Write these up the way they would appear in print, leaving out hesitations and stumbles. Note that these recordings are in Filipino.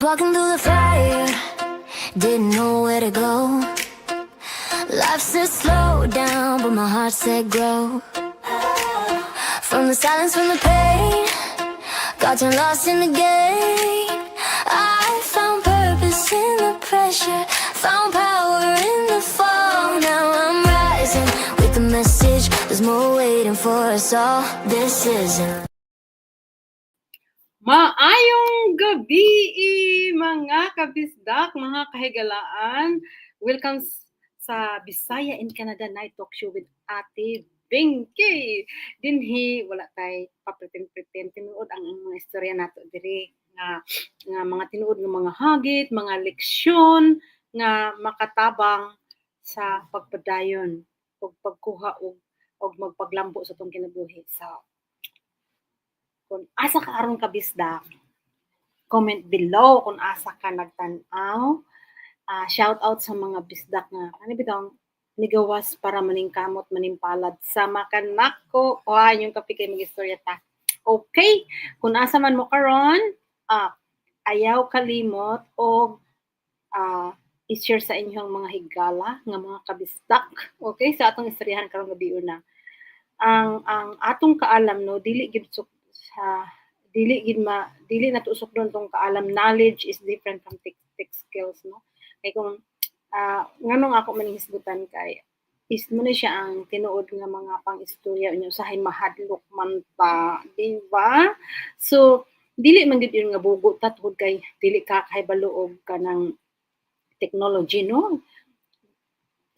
Walking through the fire, didn't know where to go. Life said slow down, but my heart said grow. From the silence, from the pain, got too lost in the game. I found purpose in the pressure, found power in the fall. Now I'm rising with the message, there's more waiting for us all. This isn't. Maayong gabi, mga kabisdak, mga kahigalaan. Welcome sa Bisaya in Canada Night Talk Show with Ate Benki. Dinhi, wala tay papretend-pretend. Tinuod ang mga istorya nato diri nga mga tinuod ng mga hagit, mga leksyon nga makatabang sa pagpadayon o pagkuha og magpaglambo sa tong kinabuhi. So, kung asa ka aron ka bisdak, comment below kung asa ka nagtan-aw. Shout out sa mga bisdak nga ano bitaw nigawas para maningkamot manimpalad sa makanako o yung kapikay mga istorya ta. Okay, kung asa man mo karon, ayaw kalimot og i-share sa inyong mga higala nga mga kabisdak. Okay, sa atong istoryahan karong gabi una. Ang atong kaalam no dili gid dili na tusok doon tong kaalam. Knowledge is different from tech skills, no? Kay kung nganong ako maninghisgutan kay is mo na siya ang tinuod nga mga pang-istorya unyo usahay mahadlok man ta, di ba? So dili man gid yun nga bugo ta tungod kay dili ka kahibalo og kanang technology, no?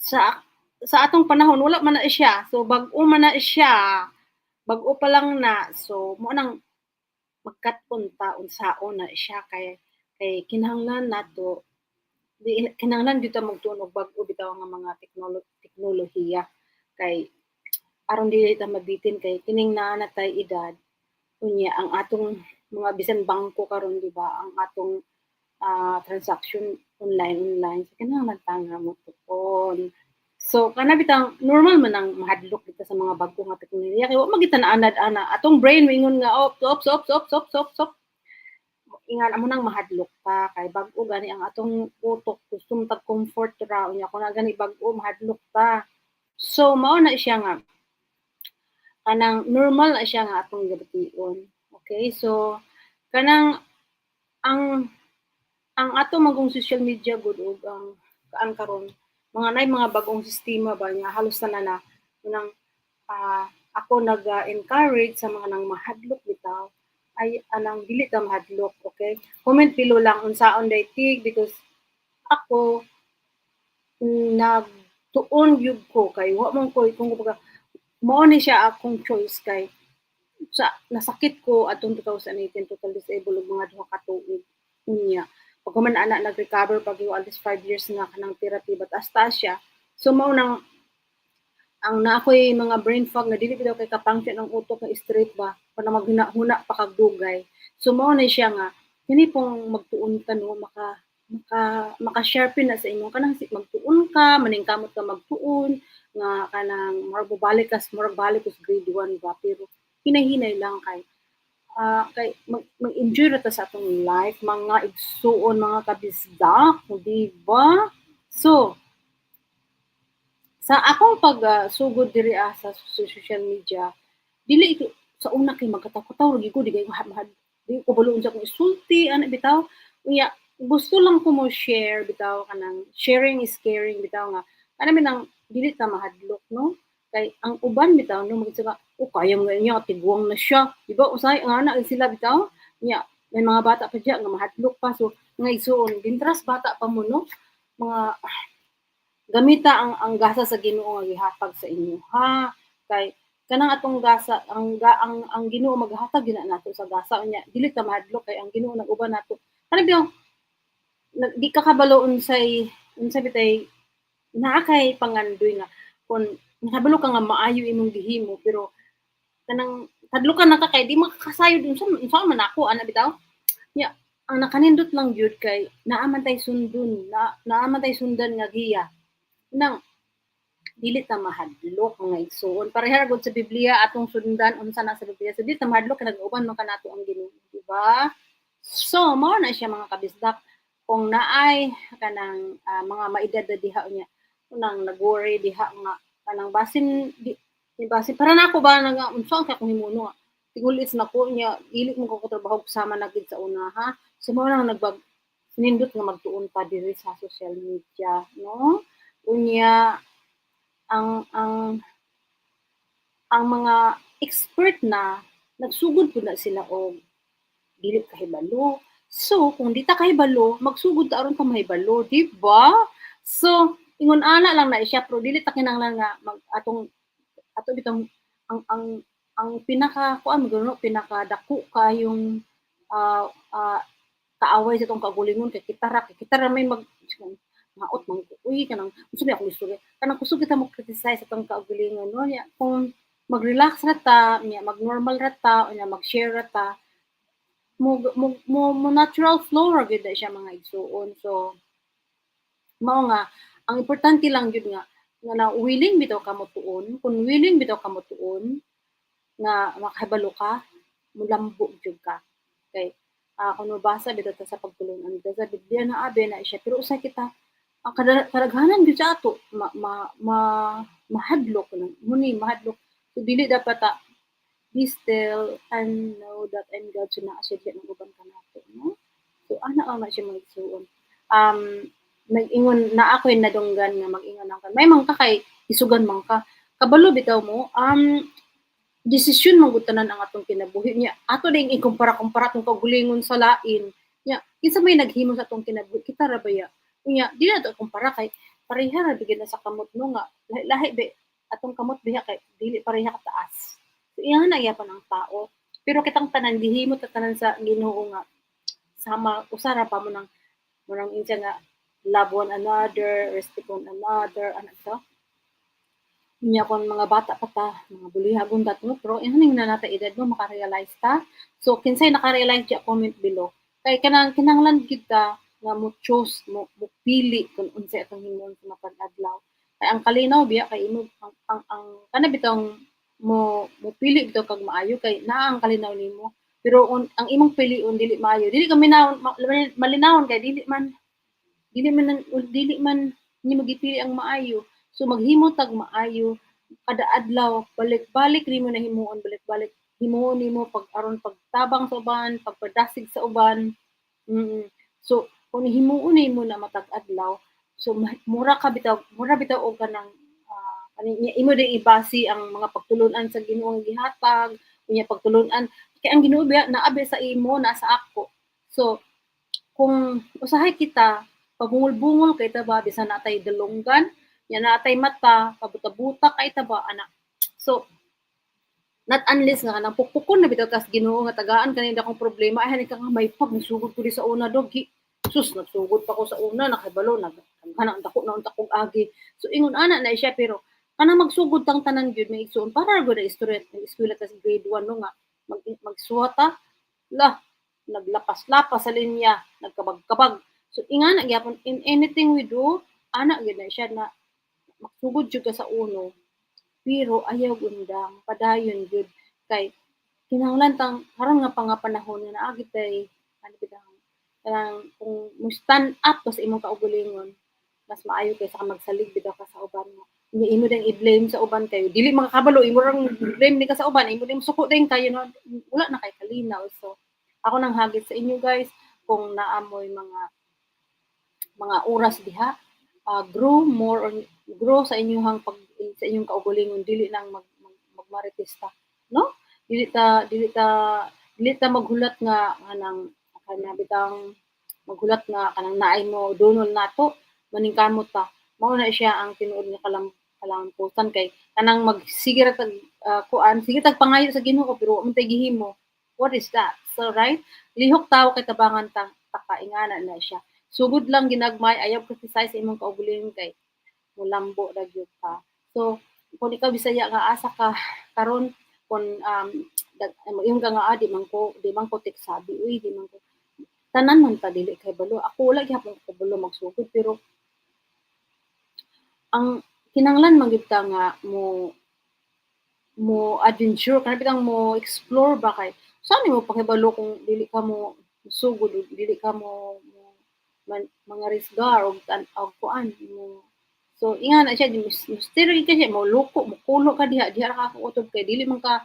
Sa atong panahon wala man na siya. So bag-o man na siya. Bag-o pa lang na. So mo nang magkat-on ta unsaon na siya kay kinahanglan nato kinahanglan gyud ta magtuon og bag-o bitaw nga mga teknolohiya kay aron dili ta mabitin kay kining naa na tay edad unya ang atong mga bisan bangko karon di ba ang atong transaction online so kinahanglan ta nga mo tuon. So kana bitang normal man ang mahadlok dito sa mga bago nga teknolohiya kay wa magita na anad-ana atong brain wingon nga op ingan amo nang mahadlok pa kay bag-o gani ang atong utok gusto tag comfort ra unya kun gani bag-o mahadlok pa. So mao na siya nga kanang normal na siya nga atong gabation. Okay? So kanang ang ato magong social media good og ang kaan karon mga nay mga bagong sistema ba nga halos na nang ako nag-encourage sa mga nang mahadlok bitaw ay anang dili ta mahadlok, okay? Comment below lang unsaon daytig because ako nagtuon gyud ko kay wa man ko kung kumbaga mao ni siya akong choice kay sa nasakit ko atong 2018 total disabled og mga duha ka tuig unya pag man ana nag-recover pag at least 5 years nga kanang therapy but hasta siya so mao nang ang naakoy mga brain fog nga dili bitaw kay ka-function ang utok nga straight ba para maghuna-huna pa kag dugay so mao na siya nga kini pong magtuon ka no maka-sharpen na sa imong kanang magtuon ka maningkamot ka magtuon nga kanang murag balik ka grade 1 ba pero hinahinay lang kay mag-enjoy ra ta sa atong life mga igsuon mga kabisdak di ba? So sa akong sugod diri sa social media dili ito sa una kay magkatakot-taw lagi ko di kay mahad di ko balo unsa kong isulti ana bitaw unya gusto lang ko mo share bitaw kanang sharing is caring bitaw nga kanami nang dili ta mahadlok no kay ang uban bitaw no magsabi kaya mo niya tiguang na siya di ba usay nga na sila bitaw nya may mga bata pa diya nga mahadlok pa so nga isuon dintras bata pa mo no mga gamita ang gasa sa Ginoo nga gihatag sa inyo ha kay kanang atong gasa ang Ginoo maghatag gina nato sa gasa unya dili ta mahadlok kay ang Ginoo nag-uban nato kanang bitaw di ka kabalo unsay bitay naa kay pangandoy nga kun nakabalo ka nga maayo imong gihimo pero kanang kadlukan na ka kay di makakasayod unsa man ako ana bitaw nya ang nakanindot lang gyud kay naaman tay sundon naaman tay sundan nga giya nang dili ta mahadlok mga igsoon pareha gud sa Biblia atong sundan unsa na sa Biblia so dili ta mahadlok kay nag-uban man kanato ang Ginoo di ba So mao na siya mga kabisdak kung naay kanang mga maedad na diha niya nang nag-worry diha nga kanang basin basin para nako ba nga unsa ka kung himuno nga tigulis na ko niya dili mo ko trabaho sama na gid sa una ha so mao lang nindot nga magtuon pa diri sa social media no unya ang mga expert na nagsugod pud na sila og dili kahibalo. So, kung di ta kahibalo, magsugod ta aron ka mahibalo, di ba? So, ingon ana lang na siya pero dili ta kinahanglan nga ato bitong ang ang pinaka kuan mo pinakadako kayong ah ah, kaaway sa tong kagulingon kay kita ra may maot man ko uy kanang gusto niya akong istorya kanang kusog kita mo criticize sa tong kaugalingon no niya kung mag-relax ra ta niya mag-normal ra ta o niya mag-share ra ta mo natural flow ra gyud na siya mga igsuon. So, mao nga ang importante lang gyud nga na willing bitaw ka motuon, kung willing bitaw ka motuon nga makahibalo ka, molambo gyud ka. Kay kung mabasa bitaw ta sa pagtulon-an sa Biblia na abi na siya pero usay kita ang kadaghanan gyud sa ato mahadlok lang muni mahadlok so dili dapat ta be still and know that I'm God so naa siya ng uban kanato no so ana na siya magsuon nag-ingon na ako'y nadunggan nga mag-ingon ang may man ka kay isugan man ka kabalo bitaw mo desisyon man gud tanan ang atong kinabuhi niya ato ding ikumpara-kumpara tong kagulingon sa lain nya kinsa may naghimo sa atong kinabuhi kita ra baya unya di na to kumpara kay pareha ra bigid na sa kamot no nga lahi be atong kamot biya kay dili pareha ka taas so iyan na gyapon ang tao pero kitang tanan gihimo ta tanan sa Ginoo nga sama usara pa mo nang insa nga love one another respect one another ano to nya kon mga bata pa ta, mga bulihagon ta no, pero ihaning na nata edad mo maka-realize ta. So kinsay naka-realize diya comment below. Kay kinahanglan gid ta nga mo choose mo pili kung unsay atong himong sa matag adlaw. Kay ang kalinaw biya kay imo ang kana bitong mo pili bitaw kag maayo kay naa ang kalinaw nimo. Pero ang imong pilion dili maayo, dili ka malinawon kay dili man nimo gipili ang maayo. So maghimo tag maayo kada adlaw balik-balik nimo na himuon balik-balik himuon nimo pag aron pagtabang sa uban, pagpadasig sa uban. So kung himuon nimo na matag adlaw, so mura bitaw og kanang imo din ibasi ang mga pagtulon-an sa Ginoo nga gihatag, unya pagtulon-an kay ang Ginoo naabi sa imo na sa ako. So kung usahay kita pabungol-bungol kay ta ba bisan natay dalunggan nya natay mata pabuta-buta kay ta ba ana so not unless nga kanang pukpukon na bitaw kas Ginoo nga tagaan kanina akong problema ay hanig ka nga may pag nasugod ko di sa una dogi sus nagsugod pa ko sa una nakibalo kanang dako na unta kog agi so ingon ana na siya pero kanang magsugod tang tanan gyud may igsoon para gud na eskwela ta sa grade 1 no nga magsuwata lah naglapas-lapas sa linya nagkabag-kabag so ingana gyapon in anything we do ana gyud na siya na magsugod jud ka sa uno pero ayaw undang padayon jud kay kinahanglan tang karon nga panahon nga naa gid kay ano bitang kanang kung mo stand up ka sa imong kaugalingon mas maayo kaysa ka magsalig bitaw ka sa uban mo imo ding i-blame sa uban kayo dili makakabalo imo rang blame ni ka sa uban imo ding suko ding kayo no wala na kay kalinaw so ako nang hagit sa inyo guys kung naamoy mga oras diha grow sa inyong sa inyong kaugalingon dili lang magmaritista no dili ta maghulat nga kanang bitang maghulat nga kanang naay mo dunol nato maningkamot ta mao na siya ang tinuod nga kalampusan kay kanang magsige ra tag kuan sige tag pangayo sa Ginoo pero untay gihimo what is that so right lihok tawo kay tabangan takaingana na siya sugod lang ginagmay ayaw criticize sa imong kaugalingon kay mulambo ra gyud ka so kung ikaw Bisaya nga asa ka karon kung yung ka nga di man ko tek sabi uy di man ko tanan man ta dili kay balo ako wala gyapon ko balo magsugod pero ang kinahanglan man gyud ta nga mo adventure kana bitang mo explore ba kay saan mo pakibalo kung dili ka mo sugod ug dili ka mga risgar og kuan mo. So ingan na siya mystery ka siya mo luko mo kulo ka diha ra ka utob kay dili man ka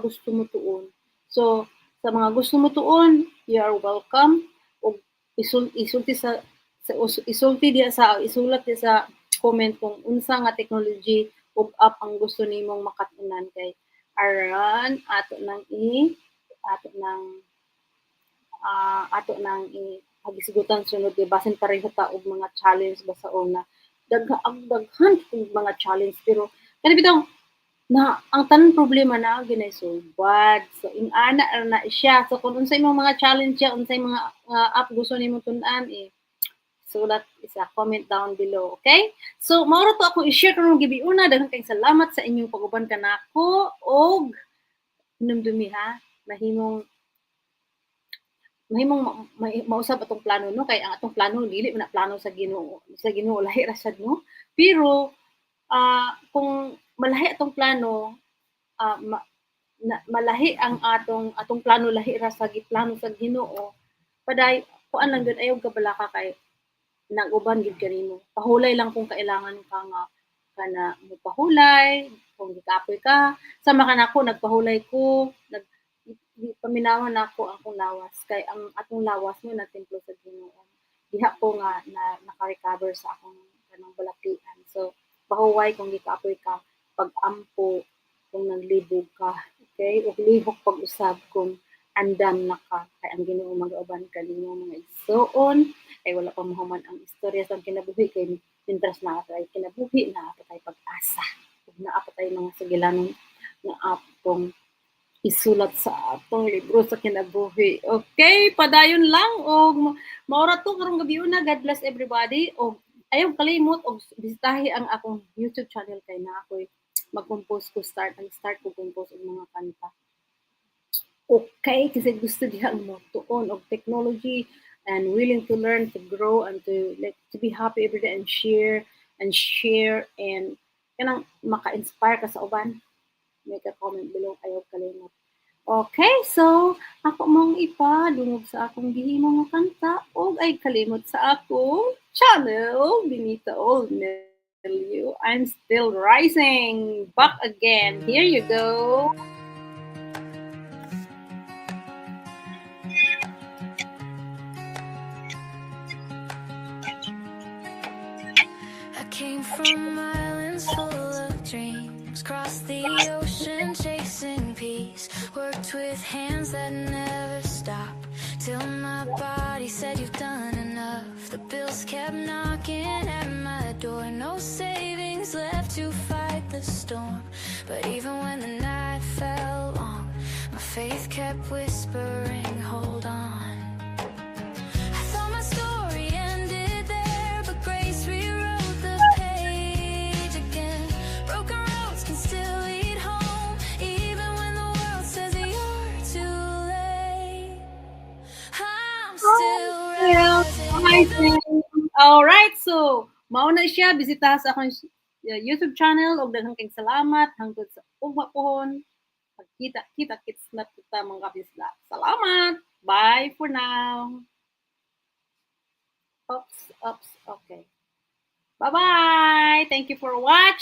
gusto mo tuon. So sa mga gusto mo tuon, you are welcome og isulti isulti diha sa isulat diha sa comment kung unsa nga technology ug app ang gusto nimong makatunan kay aron ato nang pagisgutan sunod kay basin pareho ta og mga challenge ba sa una. Daghan kong mga challenge pero kani bitaw na ang tanang problema na ginay sulbad. So ingana na siya. So kung unsay imong mga challenge siya, unsay mga app gusto nimong tun-an sulat isa comment down below, okay? So mao ra to ako i-share karong gibiuna. Daghang kayong salamat sa inyong pag-uban kanako og hinumdumi ha. Mahimong mausab atong plano no kay ang atong plano dili man na plano sa Ginoo lahi ra sad no. Pero kung malahi atong plano malahi ang atong plano lahi ra sa giplano sa Ginoo paday kuan lang gyud ayaw kabalaka kay nag-uban gyud kanimo. Pahulay lang kung kailangan ka nga kana mo pahulay kung gikapoy ka sama ka nako nagpahulay ko paminawon nako ang akong lawas kay ang atong lawas mo nagtemplo sa Ginoo. Diha ko nga naka-recover sa akong kanang balakian. So pahuway kung gikapoy ka pag-ampo kung naglibog ka. Okay? Ug lihok pag-usab kung andam na ka. Kay ang Ginoo mag-uban kanimo mga igsoon. Kay wala pa mahuman ang istorya sa kinabuhi kay mintras na atay kinabuhi na atay pag-asa. Ug naa pa tay mga sugilanon nga atong isulat sa atong libro sa kinabuhi. Okay, padayon lang og maura to karong gabiuna. God bless everybody og ayaw kalimot og bisitahi ang akong YouTube channel kay na ako'y mag-compose ko start ko compose og mga kanta. Okay, kasi gusto diha mo tuon og technology and willing to learn, to grow and to be happy every day and share and kanang maka-inspire ka sa uban. Make a comment below, ayaw kalimot. Okay, so ako mong ipadungog sa akong gihimo nga kanta og ay kalimot sa akong channel, Benita Old Milieu. I'm still rising. Back again. Here you go. I came from islands full of dreams, crossed the ocean chasing peace, worked with hands that never stop, till my body said you've done enough. The bills kept knocking at my door, no savings left to fight the storm. But even when the night fell long, my faith kept whispering, hold on. I thought my story ended there, but grace rewrote the page again. Broken roads can still lead home, even when the world says you're too late. I'm still rising. Alright, so mauna siya bisita sa akong YouTube channel og daghang kayong salamat hangtod sa ugma pohon. Pagkita kits na kita mga kabisda. Salamat. Bye for now. Oops. Okay. Bye-bye. Thank you for watching.